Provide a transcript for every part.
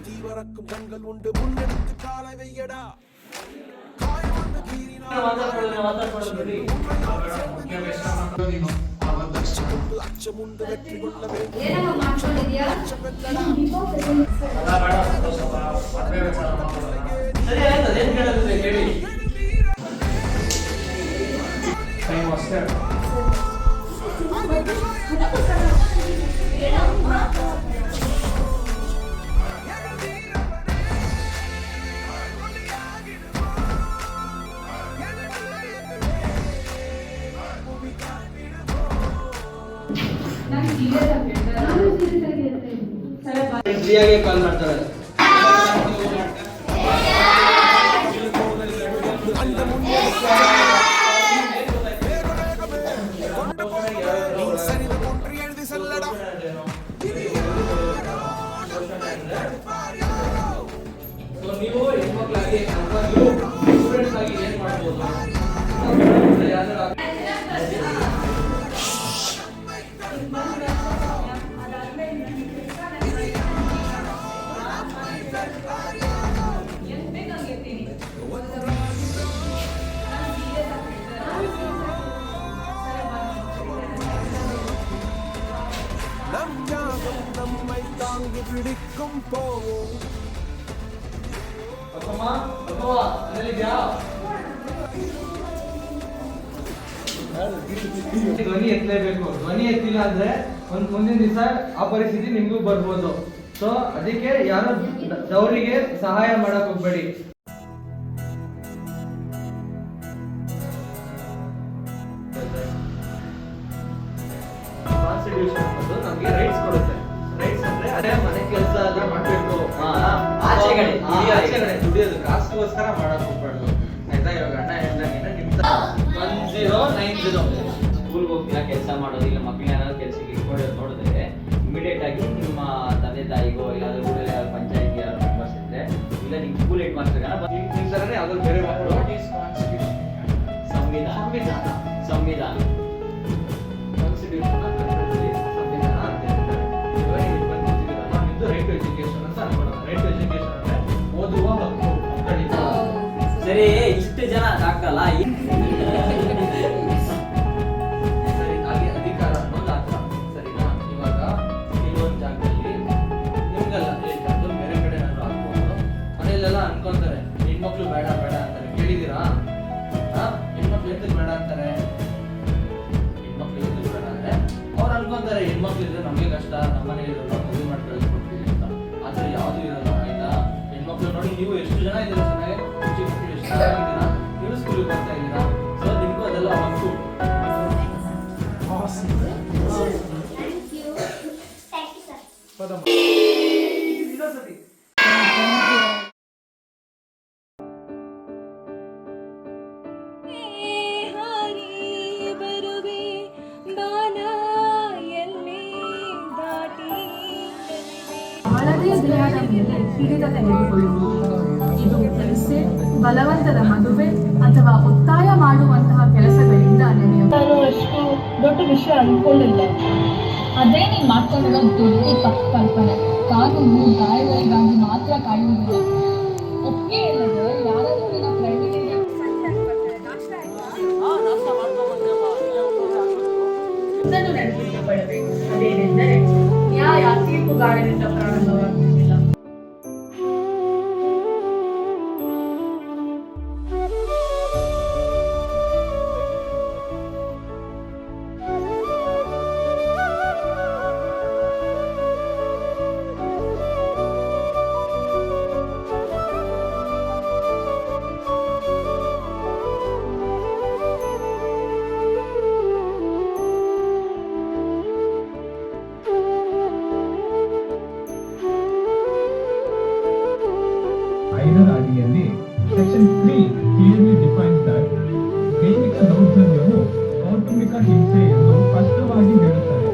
தீவரக்கும் கண்கள் உண்டு முன்னெடுத்து காலை வையடா அச்சமுண்டு வெற்றி கொள்ள வேண்டும் ಪ್ರಿಯಾಗೆ ಕಾಲ್ ಮಾಡ್ತಾಳೆ. ನೀವು ಹೆಣ್ಮಕ್ಳಾಗಿ ಸ್ಟೂಡೆಂಟ್ಸ್ ಆಗಿ ಏನ್ ಮಾಡ್ಬೋದು? நம்மை தாங்கி பிடிக்கும் போவோம் ಧ್ವನಿ ಎತ್ತಲೇಬೇಕು. ಧ್ವನಿ ಎತ್ತಿಲ್ಲ ಅಂದ್ರೆ ಮುಂದಿನ ದಿವಸ ಆ ಪರಿಸ್ಥಿತಿ ನಿಮ್ಗೂ ಬರ್ಬೋದು. ಸೊ ಅದಕ್ಕೆ ಯಾರು ದೌರಿಗೆ ಸಹಾಯ ಮಾಡಕ್ ಹೋಗ್ಬೇಡಿ. ಕಾನ್ಸ್ಟಿಟ್ಯೂಷನ್ ಅನ್ನೋದು ನಮ್ಗೆ ರೈಟ್ಸ್ ಕೊಡುತ್ತೆ. ರೈಟ್ಸ್ ಅಂದ್ರೆ ಅದೇ ಮನೆ ಕೆಲಸ ಎಲ್ಲ ಮಾಡ್ಬೇಕು, ಆಚೆಗಡೆ ದುಡಿಯೋದು ಕಾಸ್ಟ್ಗೋಸ್ಕರ ಮಾಡಕ್ ಹೋಗ್ಬಾರ್ದು. ಆಯ್ತಾ? ಇವಾಗ ಅಣ್ಣ ಹೇಳ್ದಂಗೆ ನಿಮ್ದು 1090 ಸ್ಕೂಲ್ಗೆ ಹೋಗ್ತಿಲ್ಲ, ಕೆಲಸ ಮಾಡೋದಿಲ್ಲ, ಮಕ್ಳು ಏನಾದ್ರು ಕೆಲಸಕ್ಕೆ ಇಟ್ಕೊಳ್ಳೋದು ನೋಡಿದ್ರೆ ಇಮಿಡಿಯೇಟ್ ಆಗಿ ನಿಮ್ಮ ತಂದೆ ತಾಯಿಗೋ ಇಲ್ಲಾಂದ್ರೆ ಊರಲ್ಲಿ ಯಾರು ಪಂಚಾಯತ್ ಯಾರು ಮೆಂಬರ್ಸ್ ಇದ್ರೆ ಇಲ್ಲ ನಿಮ್ ಸ್ಕೂಲ್ ಹೆಡ್ ಮಾಸ್ಟರ್ ನಿಮ್ ಸರನೇ ಯಾವ್ದು ಬೇರೆ ಮಕ್ಕಳು ಸಂವಿಧಾನ ಸಂವಿಧಾನ ಕಾನ್ಸ್ಟಿಟ್ಯೂಷನ್ ಸಂವಿಧಾನ ಅಂತ ಹೇಳ್ತಾರೆ. ಇವಾಗ ನೀವು ಬಂದಿದ್ದೀರಲ್ಲ, ನಿಮ್ದು ರೈಟ್ ಟು ಎಜುಕೇಶನ್ ಅಂತ ಅನ್ಕೊಳ್ಳೋಣ. ರೈಟ್ ಟು ಎಜುಕೇಶನ್ ಅಂದ್ರೆ ಓದುವ ಹಕ್ಕು ಮಕ್ಕಳಿಗೆ. ಸರಿ, ಇಷ್ಟು ಜನ ಸಾಕಲ್ಲ. ಸರಿ, ಹಾಗೆ ಅಧಿಕಾರ ಅನ್ನೋದು ಅರ್ಥ. ಸರಿನಾ? ಇವಾಗ ಕೆಲವೊಂದು ಜಾಗದಲ್ಲಿ ನಿಮ್ಗಲ್ಲ ಹೇಳ್ತಾರೆ, ಬೇರೆ ಕಡೆ ಏನಾದ್ರು ಹಾಕ್ಬೋದು. ಮನೆಯಲ್ಲೆಲ್ಲ ಅನ್ಕೊಂತಾರೆ ಹೆಣ್ಮಕ್ಳು ಬೇಡ ಬೇಡ ಅಂತಾರೆ. ಕೇಳಿದೀರಾ? ಹೆಣ್ಮಕ್ಳು ಎದ್ದು ಬೇಡ ಅಂತಾರೆ. ಹೆಣ್ಮಕ್ಳು ಎದ್ದು ಬೇಡ ಅಂದ್ರೆ ಅವ್ರು ಅನ್ಕೊಂತಾರೆ ಹೆಣ್ಮಕ್ಳು ಇದ್ರೆ ನಮಗೆ ಕಷ್ಟ, ನಮ್ಮನೆ ಇರೋಲ್ಲ, ಮದುವೆ ಮಾಡಿ ಕಳಿಸ್ಕೊಡ್ತೀವಿ ಅಂತ. ಆದ್ರೆ ಯಾವ್ದು ಇರಲ್ಲ. ಆಯ್ತಾ? ಹೆಣ್ಮಕ್ಳು ನೋಡಿ, ನೀವು ಎಷ್ಟು ಜನ ಇದ್ದೀರಾ ಚೆನ್ನಾಗಿ, ಮಕ್ಕಳು ಎಷ್ಟು ಚೆನ್ನಾಗಿದ್ದೀರಾ, ನೀವು ಸ್ಕೂಲಿಗೆ ಬರ್ತಾ ಇದ್ದೀರಾ. ಸೊ ನಿಮ್ಗೂ ಅದೆಲ್ಲ ಹಕ್ಕು. ಹಳದಿ ದೇಹದ ಮೇಲೆ ಹಿಡಿತ ತೆಗೆದುಕೊಳ್ಳುವುದು, ಇದು ಪರೀಕ್ಷೆ, ಬಲವಂತದ ಮದುವೆ ಅಥವಾ ಒತ್ತಾಯ ಮಾಡುವಂತಹ ಕೆಲಸಗಳಿಂದ ಅಷ್ಟು ದೊಡ್ಡ ವಿಷಯ ಅನ್ಕೊಳ್ಳಿಲ್ಲ. ಅದೇ ನೀನು ಮಾಡ್ಕೊಂಡಿರೋ ದೊಡ್ಡ ತಪ್ಪು ಕಲ್ಪನೆ. ಕಾನೂನು ಗಾಯಗಳಿಗಾಗಿ ಮಾತ್ರ ಕಾಯುವುದಿಲ್ಲ. ಒಪ್ಪಿಗೆ ಇಲ್ಲದೆ ಯಾರಾದರೂ ನಿನ್ನ ಪ್ರೈವೇಟ್ ನಡೆಸಿಕೊಳ್ಳಬೇಕು. ಅದೇನೆಂದರೆ ನ್ಯಾಯ ತೀರ್ಪುಗಾರರಿಂದ ಪ್ರಾರಂಭವಾಗುವುದಿಲ್ಲ. ಅಡಿಯಲ್ಲಿ ಸೆಕ್ಷನ್ 3 ಕ್ಲಿಯರ್ಲಿ ಡಿಫೈನ್ಸ್ ದಟ್ ದೈಹಿಕ ದೌರ್ಜನ್ಯವು ಕೌಟುಂಬಿಕ ಹಿಂಸೆ ಎಂದು ಸ್ಪಷ್ಟವಾಗಿ ಹೇಳುತ್ತದೆ.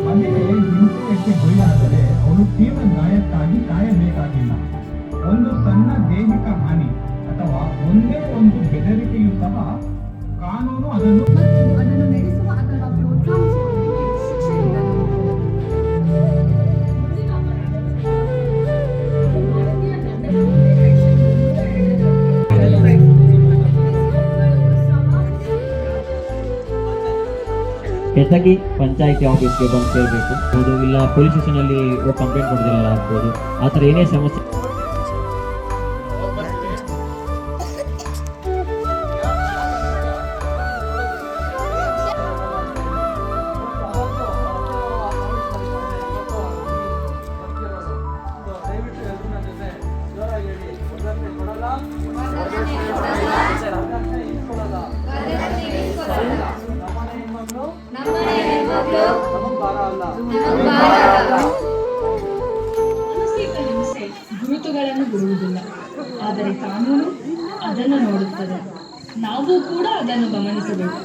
ಮಹಿಳೆ ಹಿಂಸೆಯಕ್ಕೆ ಗುರಿಯಾದರೆ ಅವಳು ತೀವ್ರ ಗಾಯಕ್ಕಾಗಿ ಕಾಯಬೇಕಾಗಿಲ್ಲ. ಒಂದು ಸಣ್ಣ ದೈಹಿಕ ಹಾನಿ ಅಥವಾ ಒಂದೇ ಒಂದು ಬೆದರಿಕೆಯೂ ಸಹ ಕಾನೂನು ಅದನ್ನು ನಡೆಸುವ ಅಥವಾ ಪ್ರೋತ್ಸಾಹಿಸುವುದಕ್ಕೆ ಶಿಕ್ಷೆ ನೀಡಬಹುದು. ಜೊತೆಗೆ ಪಂಚಾಯತಿ ಆಫೀಸ್ಗೆ ಬಂದು ಸೇರಬೇಕು ಹೌದು, ಇಲ್ಲ ಪೊಲೀಸ್ ಸ್ಟೇಷನಲ್ಲಿ ಕಂಪ್ಲೇಂಟ್ ಕೊಡೋದಿಲ್ಲ ಆಗ್ಬೋದು. ಆ ಥರ ಏನೇ ಸಮಸ್ಯೆ ದಯವಿಟ್ಟು ಎಲ್ಲರೂ ನನ್ನ ಜೊತೆ ಜೋರಾಗಿ ಹೇಳಿ, ವರ್ದಕ್ಷಿಣೆ ಕೊಡಲ್ಲ, ವರ್ದಕ್ಷಿಣೆ ಇಸ್ಕೊಳ್ಳಲ್ಲ. ನಮ್ಮನೆ ಹೆಣ್ಮಕ್ಳು ನಮಗ್ ಭಾರ ಅಲ್ಲ. ಮಾನಸಿಕ ಹಿಂಸೆ ಗುರುತುಗಳನ್ನು ಬಿಡುವುದಿಲ್ಲ, ಆದರೆ ಕಾನೂನು ಅದನ್ನು ನೋಡುತ್ತದೆ. ನಾವು ಕೂಡ ಅದನ್ನು ಗಮನಿಸಬೇಕು.